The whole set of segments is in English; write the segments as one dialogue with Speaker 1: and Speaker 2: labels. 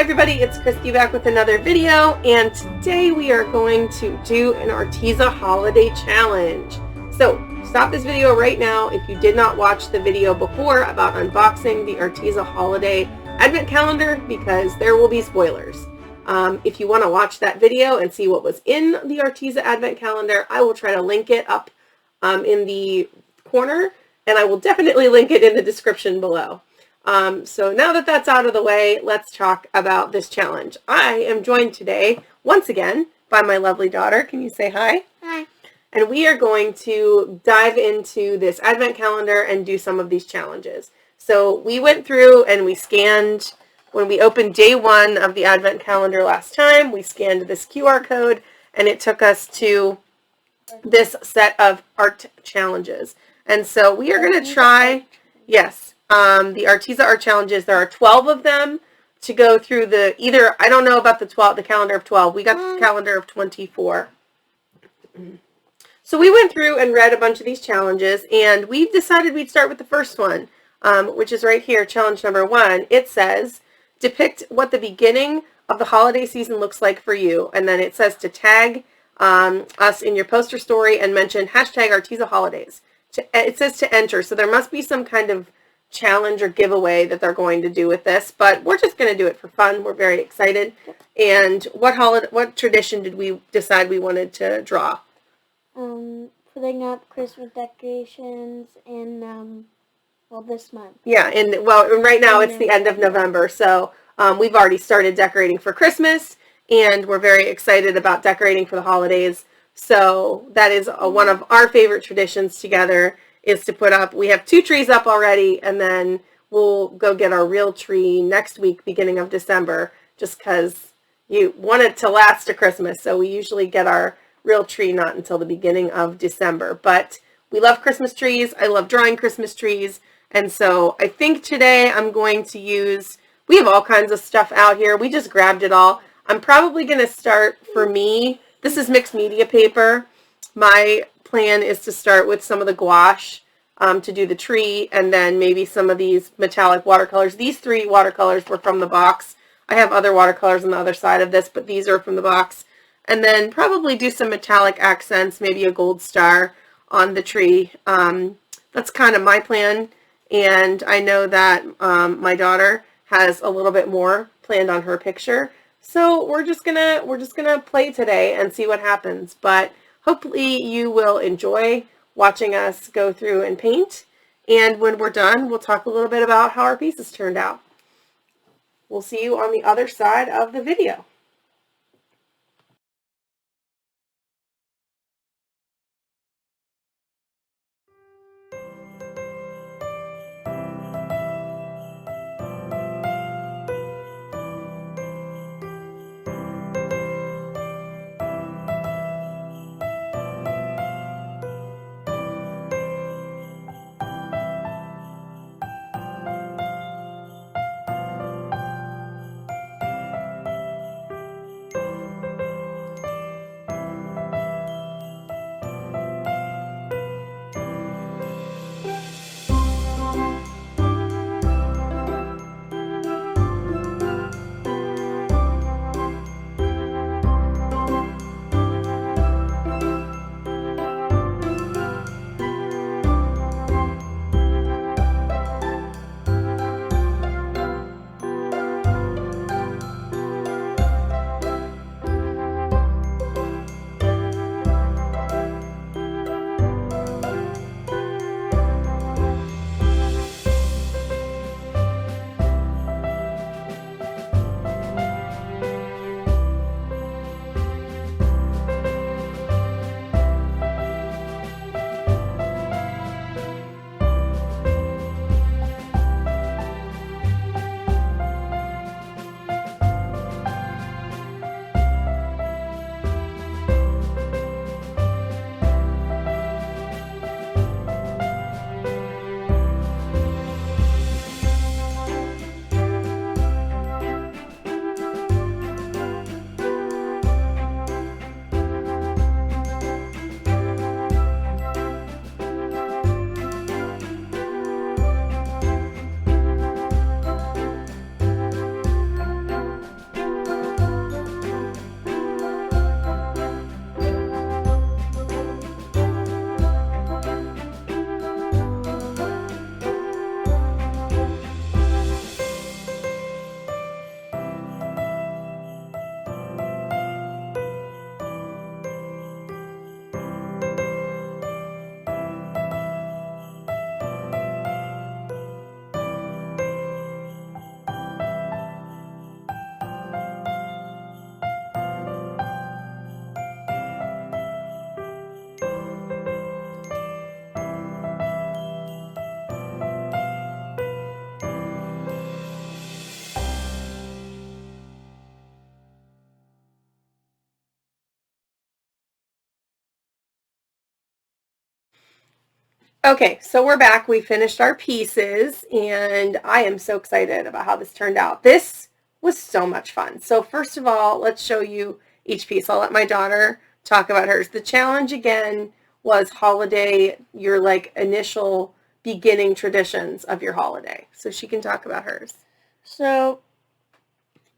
Speaker 1: everybody, it's Christy back with another video, and today we are going to do an Arteza holiday challenge. So stop this video right now if you did not watch the video before about unboxing the Arteza holiday advent calendar, because there will be spoilers. If you want to watch that video and see what was in the Arteza advent calendar, I will try to link it up in the corner, and I will definitely link it in the description below. So now that that's out of the way, let's talk about this challenge. I am joined today, once again, by my lovely daughter. Can you say hi?
Speaker 2: Hi.
Speaker 1: And we are going to dive into this advent calendar and do some of these challenges. So we went through and we scanned, when we opened day one of the advent calendar last time, we scanned this QR code and it took us to this set of art challenges. And so we are going to try, yes, the Arteza art challenges. There are 12 of them to go through I don't know about the calendar of 12. We got the calendar of 24. So we went through and read a bunch of these challenges, and we decided we'd start with the first one, which is right here, challenge number 1. It says, depict what the beginning of the holiday season looks like for you. And then it says to tag us in your poster story and mention hashtag Arteza holidays. It says to enter, so there must be some kind of challenge or giveaway that they're going to do with this, but we're just going to do it for fun. We're very excited. And what tradition did we decide we wanted to draw?
Speaker 2: Putting up Christmas decorations in this month.
Speaker 1: Yeah, and right now it's the end of November, so we've already started decorating for Christmas, and we're very excited about decorating for the holidays. So that is one of our favorite traditions together, is to put up, we have 2 trees up already, and then we'll go get our real tree next week, beginning of December, just because you want it to last to Christmas. So we usually get our real tree not until the beginning of December. But we love Christmas trees. I love drawing Christmas trees. And so I think today I'm going to use, we have all kinds of stuff out here. We just grabbed it all. I'm probably going to start, for me, this is mixed media paper. My plan is to start with some of the gouache to do the tree, and then maybe some of these metallic watercolors. These 3 watercolors were from the box. I have other watercolors on the other side of this, but these are from the box. And then probably do some metallic accents, maybe a gold star on the tree. That's kind of my plan, and I know that my daughter has a little bit more planned on her picture. So we're just gonna play today and see what happens. But hopefully you will enjoy watching us go through and paint. And when we're done, we'll talk a little bit about how our pieces turned out. We'll see you on the other side of the video. Okay, so we're back. We finished our pieces, and I am so excited about how this turned out. This was so much fun. So first of all, let's show you each piece. I'll let my daughter talk about hers. The challenge again was holiday, your like initial beginning traditions of your holiday. So she can talk about hers.
Speaker 2: So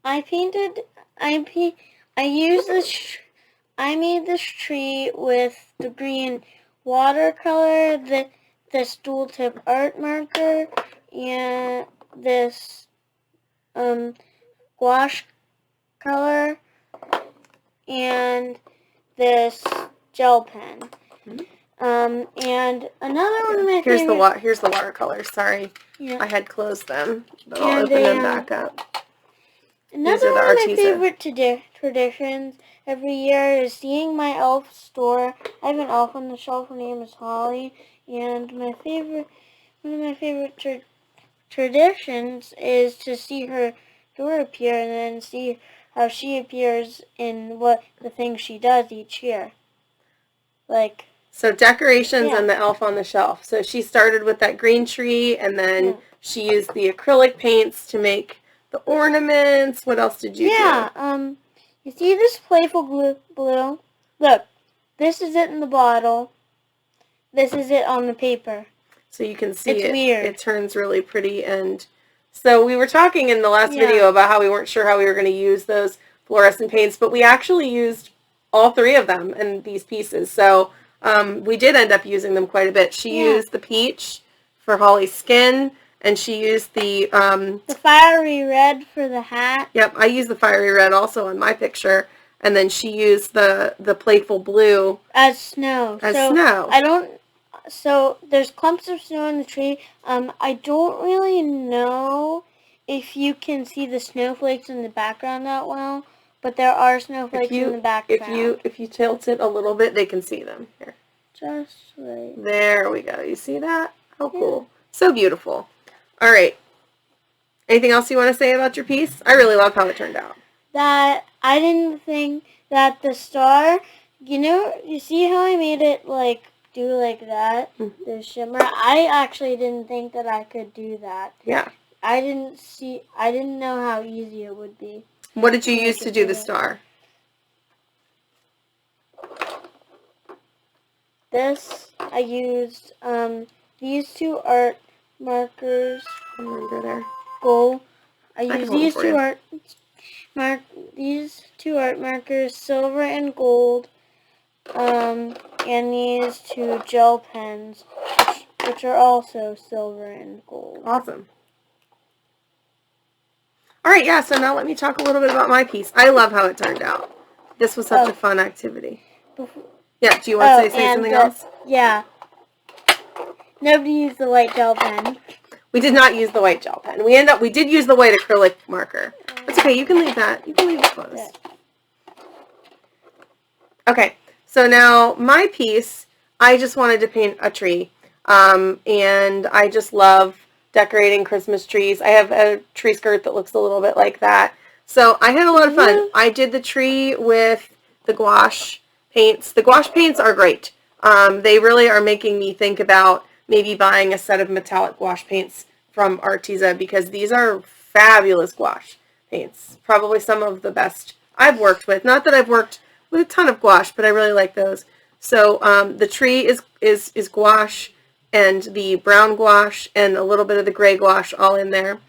Speaker 2: I made this tree with the green watercolor, this dual tip art marker, and this gouache color, and this gel pen. And another one of my favorite.
Speaker 1: Here's the watercolors. Sorry,
Speaker 2: Yeah.
Speaker 1: I had closed them, but I'll
Speaker 2: And
Speaker 1: open them back up.
Speaker 2: Another one of my
Speaker 1: Arteza.
Speaker 2: favorite traditions every year is seeing my elf store. I have an elf on the shelf. Her name is Holly, and one of my favorite traditions is to see her door appear and then see how she appears in what the things she does each year. Like.
Speaker 1: So decorations and the elf on the shelf. So she started with that green tree, and then she used the acrylic paints to make the ornaments. What else did you do?
Speaker 2: Yeah, you see this playful blue? Look, this is it in the bottle. This is it on the paper.
Speaker 1: So you can see
Speaker 2: it's weird.
Speaker 1: It turns really pretty. And so we were talking in the last video about how we weren't sure how we were going to use those fluorescent paints, but we actually used all three of them in these pieces. So we did end up using them quite a bit. She used the peach for Holly's skin, and she used the
Speaker 2: fiery red for the hat.
Speaker 1: Yep, I used the fiery red also on my picture, and then she used the playful blue
Speaker 2: as snow. So there's clumps of snow in the tree. I don't really know if you can see the snowflakes in the background that well. But there are snowflakes in the background.
Speaker 1: If you tilt it a little bit, they can see them. Here.
Speaker 2: Just right.
Speaker 1: There we go. You see that? How cool. So beautiful. All right. Anything else you want to say about your piece? I really love how it turned out.
Speaker 2: That I didn't think that the star, you see how I made it do like that? Mm-hmm. The shimmer. I actually didn't think that I could do that.
Speaker 1: Yeah.
Speaker 2: I didn't know how easy it would be.
Speaker 1: What did you use to do the star?
Speaker 2: I used these two art markers. Gold. I used these two art markers, silver and gold, and these two gel pens, which are also silver and gold.
Speaker 1: Awesome. All right, yeah, so now let me talk a little bit about my piece. I love how it turned out. This was such a fun activity. Yeah, do you want to say something else?
Speaker 2: Yeah. Nobody used the white gel pen.
Speaker 1: We did not use the white gel pen. We did use the white acrylic marker. That's okay, you can leave that. You can leave it closed. Okay, so now my piece, I just wanted to paint a tree. And I just love decorating Christmas trees. I have a tree skirt that looks a little bit like that. So I had a lot of fun. I did the tree with the gouache paints. The gouache paints are great. They really are making me think about maybe buying a set of metallic gouache paints from Arteza, because these are fabulous gouache paints. Probably some of the best I've worked with. Not that I've worked with a ton of gouache, but I really like those. So the tree is gouache, and the brown gouache and a little bit of the gray gouache all in there.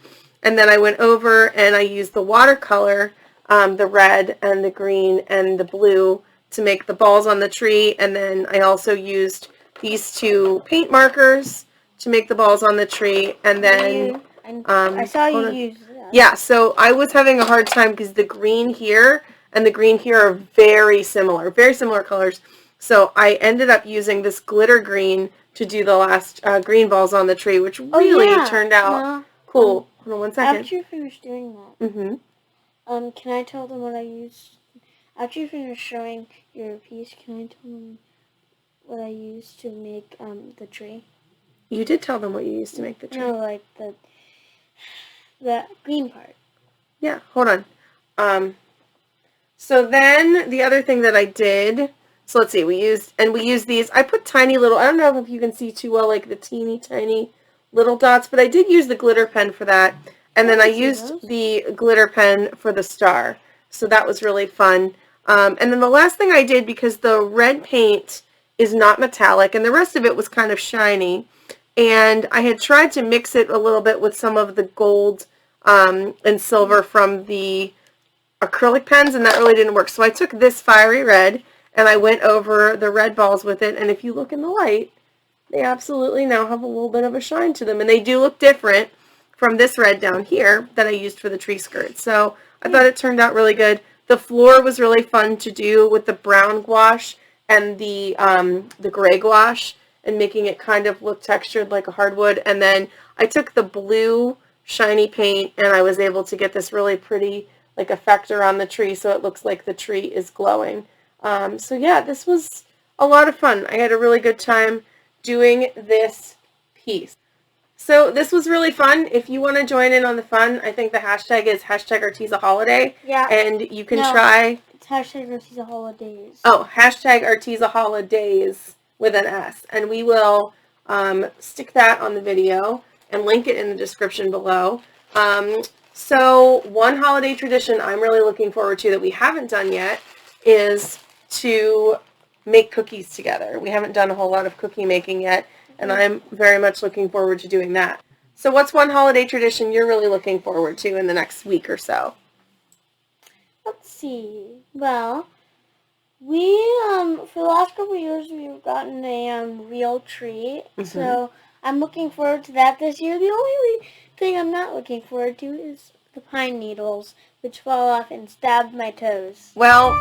Speaker 1: And then I went over and I used the watercolor, the red and the green and the blue, to make the balls on the tree. And then I also used these two paint markers to make the balls on the tree. And then
Speaker 2: I saw you use that.
Speaker 1: Yeah, so I was having a hard time because the green here and the green here are very similar colors. So I ended up using this glitter green to do the last green balls on the tree, which really turned out cool. Hold on one second.
Speaker 2: After you finish doing that, can I tell them what I used? After you finish showing your piece, can I tell them what I used to make the tree?
Speaker 1: You did tell them what you used to make the tree.
Speaker 2: No, like the green part.
Speaker 1: Yeah, hold on. So then the other thing that I did So let's see, we used these. I put tiny little, I don't know if you can see too well, like the teeny tiny little dots, but I did use the glitter pen for that. And then I used the glitter pen for the star. So that was really fun. And then the last thing I did, because the red paint is not metallic and the rest of it was kind of shiny, and I had tried to mix it a little bit with some of the gold and silver from the acrylic pens, and that really didn't work. So I took this fiery red and I went over the red balls with it, and if you look in the light, they absolutely now have a little bit of a shine to them, and they do look different from this red down here that I used for the tree skirt. So I thought it turned out really good. The floor was really fun to do with the brown gouache and the gray gouache, and making it kind of look textured like a hardwood. And then I took the blue shiny paint and I was able to get this really pretty like effector on the tree, so it looks like the tree is glowing. So yeah, this was a lot of fun. I had a really good time doing this piece. So this was really fun. If you want to join in on the fun, I think the hashtag is hashtag Arteza Holiday.
Speaker 2: Yeah.
Speaker 1: And you can try.
Speaker 2: It's hashtag Arteza Holidays.
Speaker 1: Oh, hashtag Arteza Holidays with an S. And we will stick that on the video and link it in the description below. So one holiday tradition I'm really looking forward to that we haven't done yet is to make cookies together. We haven't done a whole lot of cookie making yet, and I'm very much looking forward to doing that. So what's one holiday tradition you're really looking forward to in the next week or so?
Speaker 2: Let's see. Well, we, for the last couple of years, we've gotten a real tree, so I'm looking forward to that this year. The only thing I'm not looking forward to is the pine needles, which fell off and stabbed my toes.
Speaker 1: Well,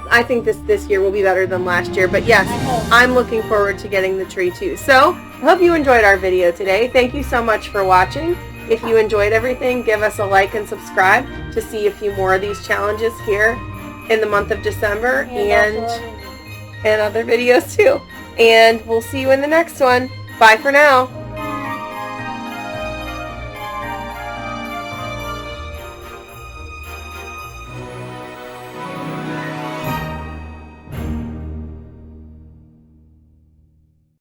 Speaker 1: I think this year will be better than last year, but yes, I'm looking forward to getting the tree too. So, I hope you enjoyed our video today. Thank you so much for watching. If you enjoyed everything, give us a like and subscribe to see a few more of these challenges here in the month of December and other videos too. And we'll see you in the next one. Bye for now.